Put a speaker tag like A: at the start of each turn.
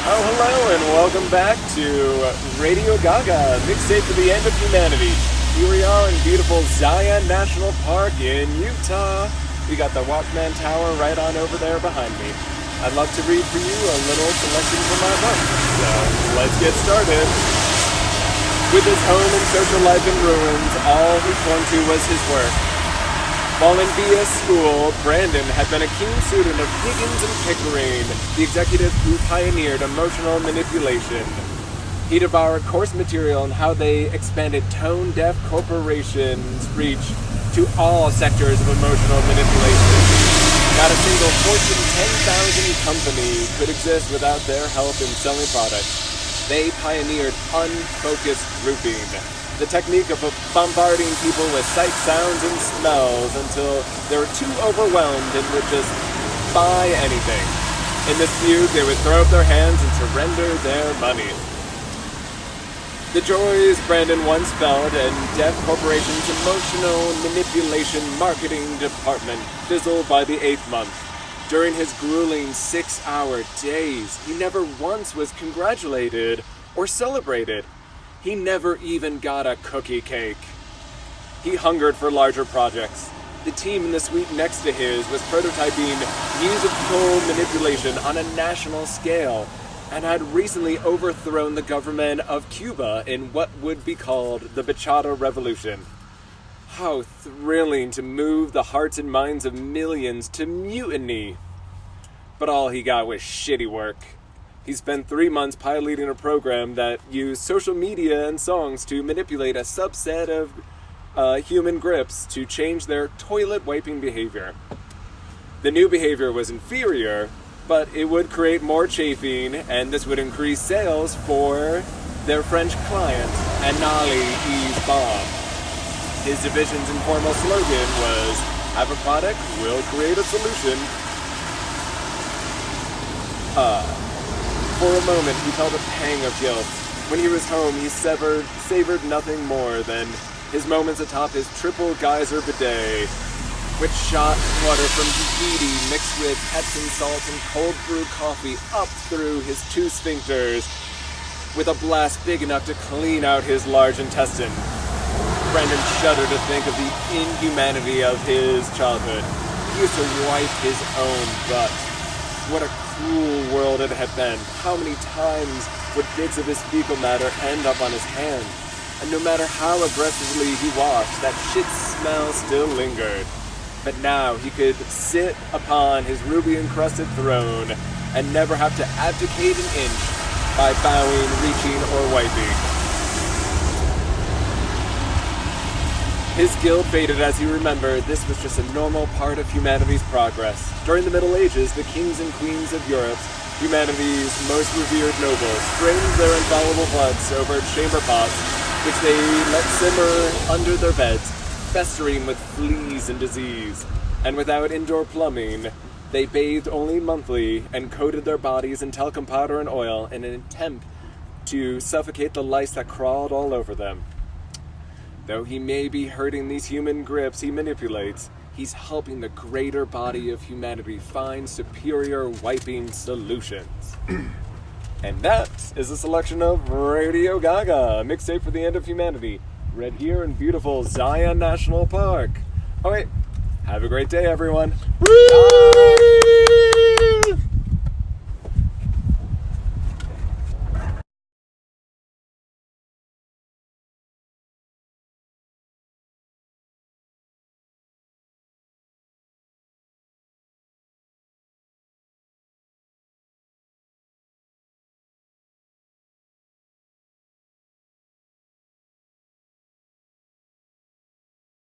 A: Oh, hello, and welcome back to Radio Gaga, mixtape for the end of humanity. Here we are in beautiful Zion National Park in Utah. We got the Watchman Tower right on over there behind me. I'd love to read for you a little selection from my book. So, let's get started. With his home and social life in ruins, all he clung to was his work. While in BS school, Brandon had been a keen student of Higgins and Pickering, the executive who pioneered emotional manipulation. He devoured course material on how they expanded tone-deaf corporations' reach to all sectors of emotional manipulation. Not a single Fortune 10,000 company could exist without their help in selling products. They pioneered unfocused grouping, the technique of bombarding people with sight, sounds, and smells until they were too overwhelmed and would just buy anything. In this feud, they would throw up their hands and surrender their money. The joys Brandon once felt in Deaf Corporation's emotional manipulation marketing department fizzled by the 8th month. During his grueling 6-hour days, he never once was congratulated or celebrated. He never even got a cookie cake. He hungered for larger projects. The team in the suite next to his was prototyping musical manipulation on a national scale and had recently overthrown the government of Cuba in what would be called the Bachata Revolution. How thrilling to move the hearts and minds of millions to mutiny. But all he got was shitty work. He spent 3 months piloting a program that used social media and songs to manipulate a subset of human grips to change their toilet wiping behavior. The new behavior was inferior, but it would create more chafing, and this would increase sales for their French client, Anali Yves Bob. His division's informal slogan was, "Have a product, we'll create a solution." For a moment, he felt a pang of guilt. When he was home, he savored nothing more than his moments atop his triple geyser bidet, which shot water from Tahiti mixed with Epsom salt and cold brew coffee up through his 2 sphincters, with a blast big enough to clean out his large intestine. Brandon shuddered to think of the inhumanity of his childhood. He used to wipe his own butt. What a cruel world it had been. How many times would bits of his fecal matter end up on his hand? And no matter how aggressively he washed, that shit smell still lingered. But now he could sit upon his ruby-encrusted throne and never have to abdicate an inch by bowing, reaching, or wiping. His guilt faded as he remembered this was just a normal part of humanity's progress. During the Middle Ages, the kings and queens of Europe, humanity's most revered nobles, strained their infallible bloods over chamber pots, which they let simmer under their beds, festering with fleas and disease. And without indoor plumbing, they bathed only monthly and coated their bodies in talcum powder and oil in an attempt to suffocate the lice that crawled all over them. Though he may be hurting these human grips he manipulates, he's helping the greater body of humanity find superior wiping solutions. And that is a selection of Radio Gaga, a mixtape for the end of humanity, read here in beautiful Zion National Park. Oh wait, have a great day, everyone. Bye!